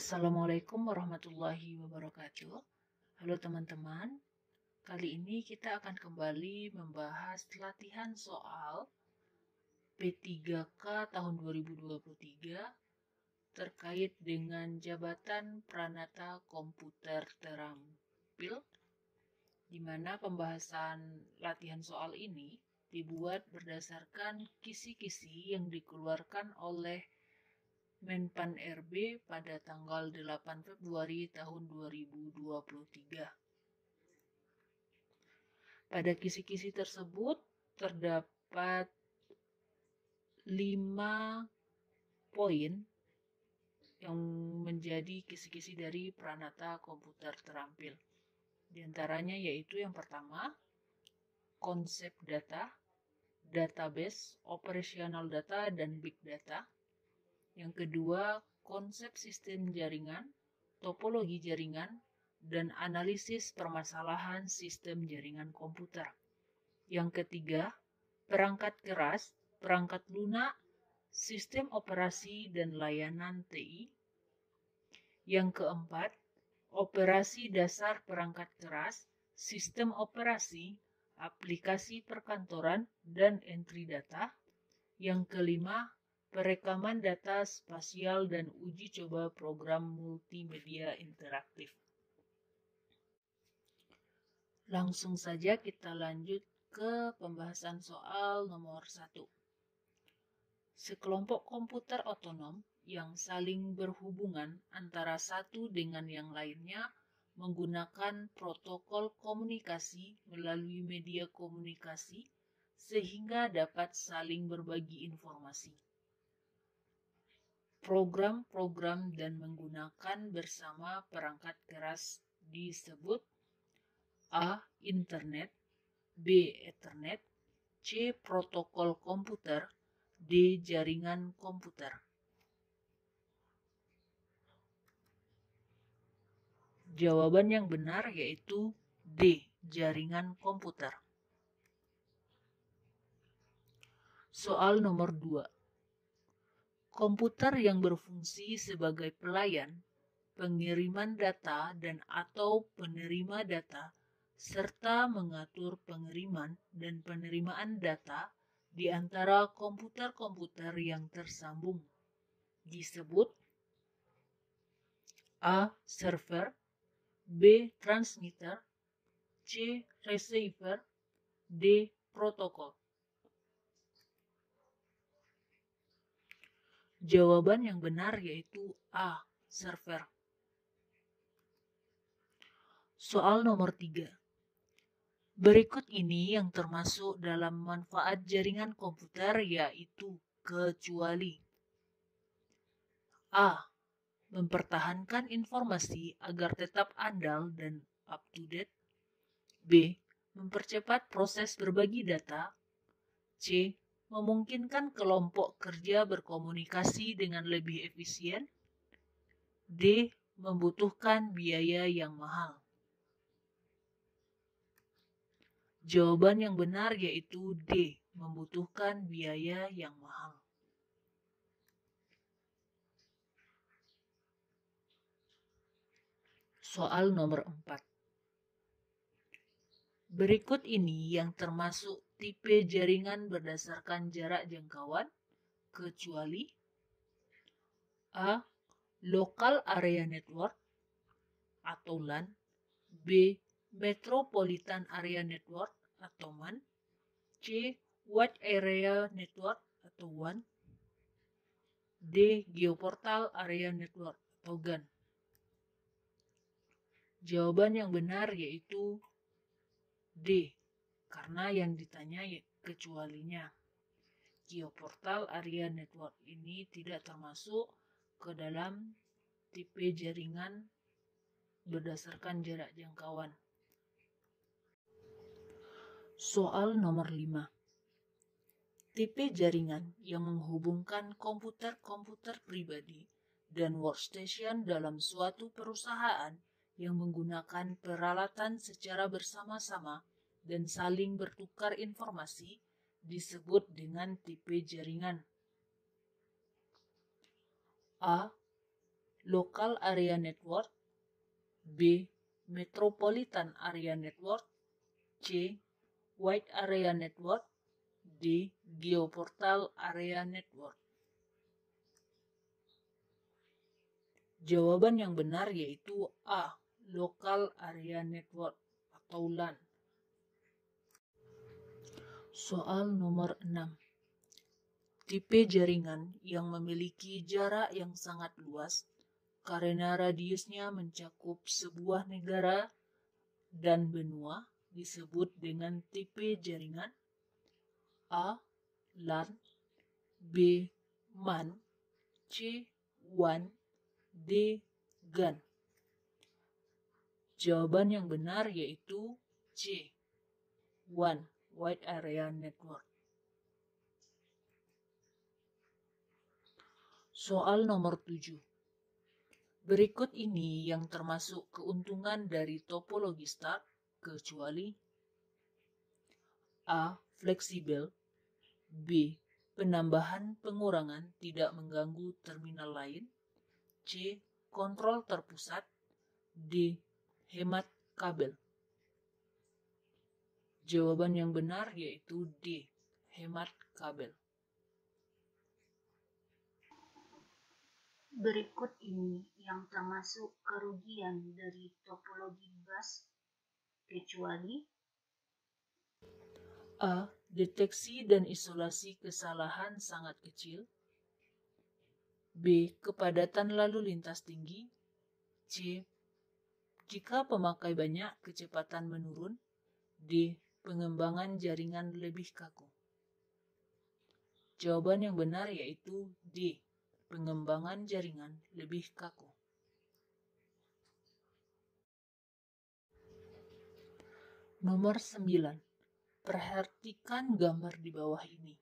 Assalamualaikum warahmatullahi wabarakatuh. Halo teman-teman, kali ini kita akan kembali membahas latihan soal P3K tahun 2023 terkait dengan jabatan Pranata Komputer Terampil, di mana pembahasan latihan soal ini dibuat berdasarkan kisi-kisi yang dikeluarkan oleh Menpan RB pada tanggal 8 Februari tahun 2023. Pada kisi-kisi tersebut terdapat 5 poin yang menjadi kisi-kisi dari Pranata Komputer Terampil. Di antaranya yaitu yang pertama, konsep data, database, operasional data, dan big data. Yang kedua, konsep sistem jaringan, topologi jaringan, dan analisis permasalahan sistem jaringan komputer. Yang ketiga, perangkat keras, perangkat lunak, sistem operasi dan layanan TI. Yang keempat, operasi dasar perangkat keras, sistem operasi, aplikasi perkantoran, dan entry data. Yang kelima, perekaman data spasial dan uji coba program multimedia interaktif. Langsung saja kita lanjut ke pembahasan soal nomor 1. Sekelompok komputer otonom yang saling berhubungan antara satu dengan yang lainnya menggunakan protokol komunikasi melalui media komunikasi sehingga dapat saling berbagi informasi. Program-program dan menggunakan bersama perangkat keras disebut A. Internet, B. Ethernet, C. Protokol komputer, D. Jaringan komputer. Jawaban yang benar yaitu D. Jaringan komputer. Soal nomor 2. Komputer yang berfungsi sebagai pelayan, pengiriman data dan atau penerima data, serta mengatur pengiriman dan penerimaan data di antara komputer-komputer yang tersambung disebut A. Server, B. Transmitter, C. Receiver, D. Protokol. Jawaban yang benar yaitu A. Server. Soal nomor 3. Berikut ini yang termasuk dalam manfaat jaringan komputer yaitu kecuali A. Mempertahankan informasi agar tetap andal dan up to date. B. Mempercepat proses berbagi data. C. Memungkinkan kelompok kerja berkomunikasi dengan lebih efisien. D. Membutuhkan biaya yang mahal. Jawaban yang benar yaitu D. Membutuhkan biaya yang mahal. Soal nomor 4. Berikut ini yang termasuk tipe jaringan berdasarkan jarak jangkauan, kecuali A. Local Area Network atau LAN, B. Metropolitan Area Network atau MAN, C. Wide Area Network atau WAN, D. Geoportal Area Network atau GAN. Jawaban yang benar yaitu D, karena yang ditanya kecualinya. Geoportal Area Network ini tidak termasuk ke dalam tipe jaringan berdasarkan jarak jangkauan. Soal nomor 5. Tipe jaringan yang menghubungkan komputer-komputer pribadi dan workstation dalam suatu perusahaan yang menggunakan peralatan secara bersama-sama dan saling bertukar informasi disebut dengan tipe jaringan. A. Local Area Network, B. Metropolitan Area Network, C. Wide Area Network, D. Geoportal Area Network. Jawaban yang benar yaitu A. Local Area Network atau LAN. Soal nomor 6. Tipe jaringan yang memiliki jarak yang sangat luas karena radiusnya mencakup sebuah negara dan benua disebut dengan tipe jaringan A. LAN, B. MAN, C. WAN, D. GAN. Jawaban yang benar yaitu C. WAN, Wide Area Network. Soal nomor 7. Berikut ini yang termasuk keuntungan dari topologi STAR kecuali A. Fleksibel, B. Penambahan pengurangan tidak mengganggu terminal lain, C. Kontrol terpusat, D. Hemat kabel. Jawaban yang benar yaitu D. Hemat kabel. Berikut ini yang termasuk kerugian dari topologi bus kecuali A. Deteksi dan isolasi kesalahan sangat kecil, B. Kepadatan lalu lintas tinggi, C. Jika pemakai banyak kecepatan menurun, D. Pengembangan jaringan lebih kaku. Jawaban yang benar yaitu D. Pengembangan jaringan lebih kaku. Nomor 9. Perhatikan gambar di bawah ini.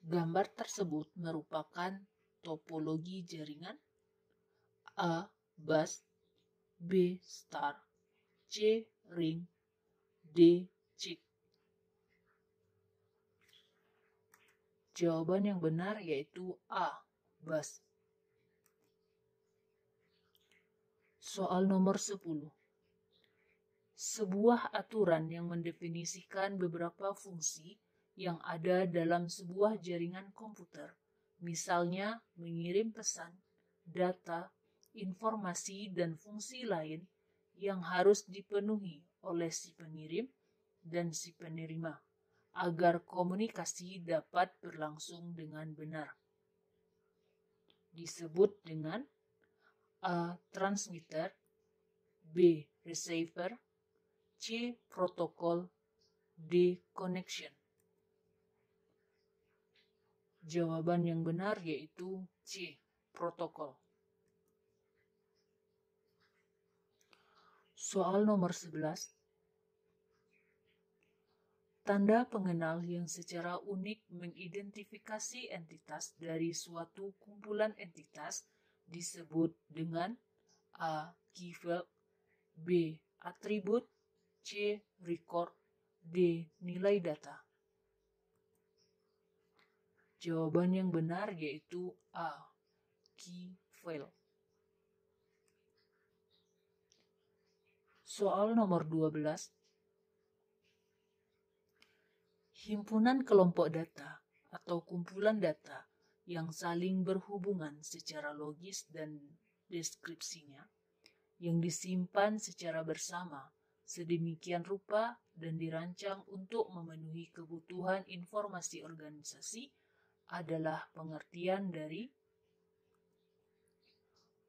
Gambar tersebut merupakan topologi jaringan A. Bus, B. Star, C. Ring, D. Chip. Jawaban yang benar yaitu A. Bus. Soal nomor 10. Sebuah aturan yang mendefinisikan beberapa fungsi yang ada dalam sebuah jaringan komputer, misalnya mengirim pesan, data, informasi, dan fungsi lain yang harus dipenuhi oleh si pengirim dan si penerima agar komunikasi dapat berlangsung dengan benar. Disebut dengan A. Transmitter, B. Receiver, C. Protokol, D. Connection. Jawaban yang benar yaitu C. Protokol. Soal nomor 11. Tanda pengenal yang secara unik mengidentifikasi entitas dari suatu kumpulan entitas disebut dengan A. Key value, B. Atribut, C. Record, D. Nilai data. Jawaban yang benar yaitu A. Key value. Soal nomor 12. Himpunan kelompok data atau kumpulan data yang saling berhubungan secara logis dan deskripsinya yang disimpan secara bersama sedemikian rupa dan dirancang untuk memenuhi kebutuhan informasi organisasi adalah pengertian dari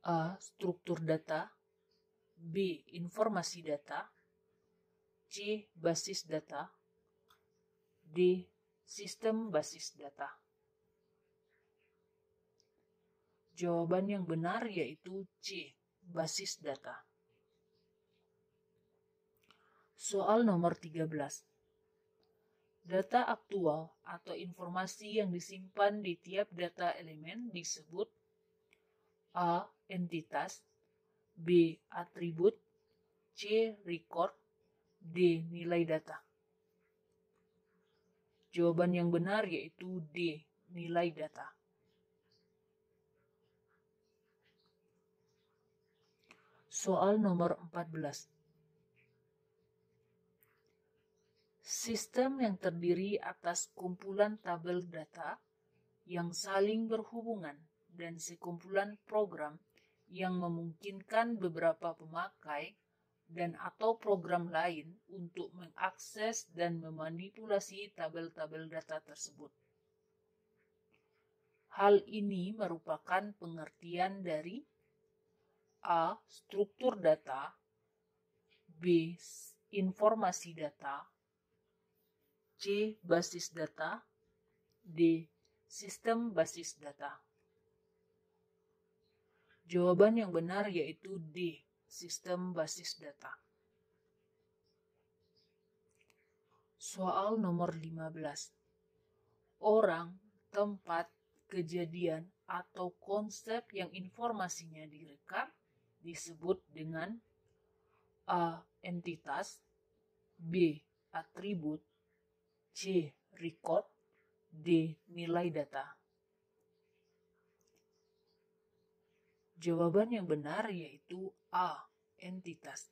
A. Struktur data, B. Informasi data, C. Basis data, D. Sistem basis data. Jawaban yang benar yaitu C. Basis data. Soal nomor 13. Data aktual atau informasi yang disimpan di tiap data elemen disebut A. Entitas, B. Atribut, C. Record, D. Nilai data. Jawaban yang benar yaitu D. Nilai data. Soal nomor 14. Sistem yang terdiri atas kumpulan tabel data yang saling berhubungan dan sekumpulan program yang memungkinkan beberapa pemakai dan atau program lain untuk mengakses dan memanipulasi tabel-tabel data tersebut. Hal ini merupakan pengertian dari A. Struktur data, B. Informasi data, C. Basis data, D. Sistem basis data. Jawaban yang benar yaitu D. Sistem basis data. Soal nomor 15. Orang, tempat, kejadian, atau konsep yang informasinya direkam disebut dengan A. Entitas, B. Atribut, C. Record, D. Nilai data. Jawaban yang benar yaitu A. Entitas.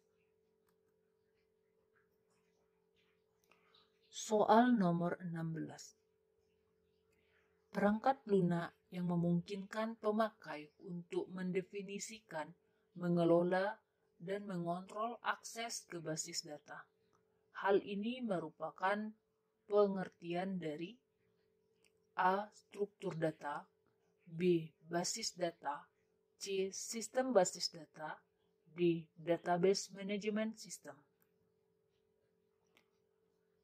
Soal nomor 16. Perangkat lunak yang memungkinkan pemakai untuk mendefinisikan, mengelola, dan mengontrol akses ke basis data. Hal ini merupakan pengertian dari A. Struktur data, B. Basis data, C. Sistem basis data, D. Database Management System.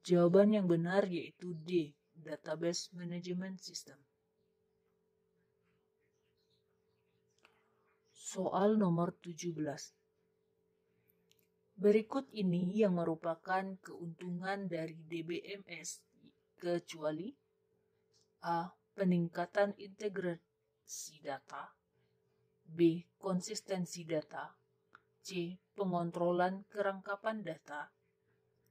Jawaban yang benar yaitu D. Database Management System. Soal nomor 17. Berikut ini yang merupakan keuntungan dari DBMS kecuali A. Peningkatan integrasi data, B. Konsistensi data, C. Pengontrolan kerangkapan data,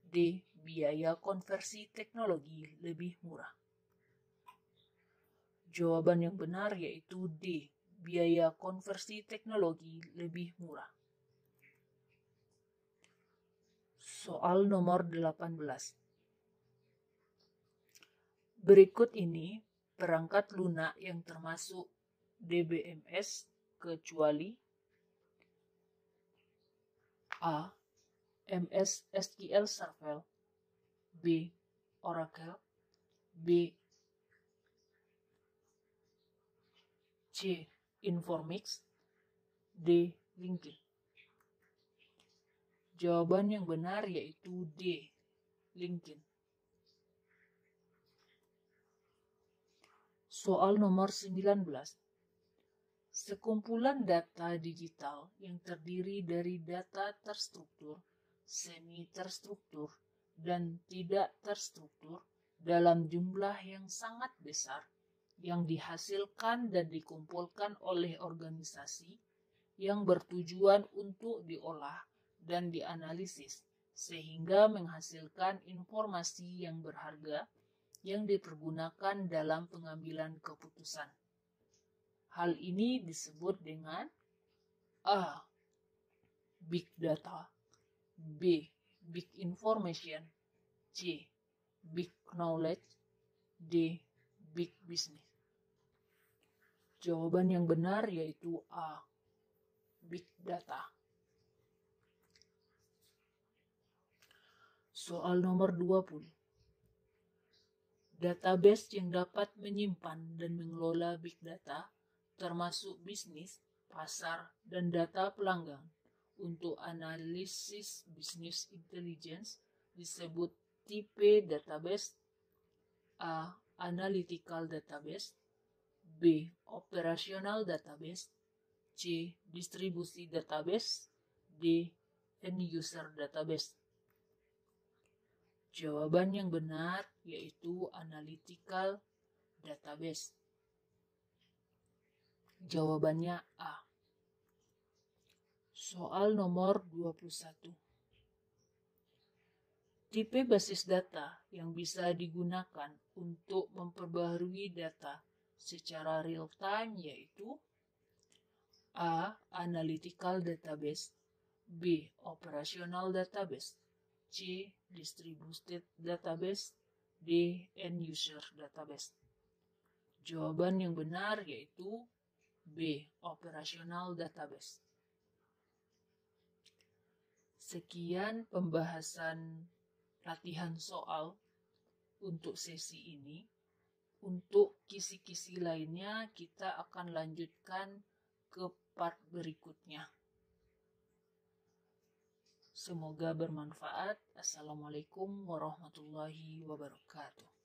D. Biaya konversi teknologi lebih murah. Jawaban yang benar yaitu D. Biaya konversi teknologi lebih murah. Soal nomor 18. Berikut ini perangkat lunak yang termasuk DBMS kecuali A. MS SQL Server, B. Oracle, B. C. Informix, D. LinkedIn. Jawaban yang benar yaitu D. LinkedIn. Soal nomor 19. Sekumpulan data digital yang terdiri dari data terstruktur, semi-terstruktur, dan tidak terstruktur dalam jumlah yang sangat besar yang dihasilkan dan dikumpulkan oleh organisasi yang bertujuan untuk diolah dan dianalisis sehingga menghasilkan informasi yang berharga yang dipergunakan dalam pengambilan keputusan. Hal ini disebut dengan A. Big Data, B. Big Information, C. Big Knowledge, D. Big Business. Jawaban yang benar yaitu A. Big Data. Soal nomor 20. Database yang dapat menyimpan dan mengelola big data termasuk bisnis, pasar, dan data pelanggan untuk analisis bisnis intelligence disebut tipe database. A. Analytical database, B. Operational database, C. Distribusi database, D. End user database. Jawaban yang benar yaitu analytical database. Jawabannya A. Soal nomor 21. Tipe basis data yang bisa digunakan untuk memperbaharui data secara real time yaitu A. Analytical database, B. Operational database. C. Distributed database. D. End user database. Jawaban yang benar yaitu B. Operational database. Sekian pembahasan latihan soal untuk sesi ini. Untuk kisi-kisi lainnya kita akan lanjutkan ke part berikutnya. Semoga bermanfaat. Assalamualaikum warahmatullahi wabarakatuh.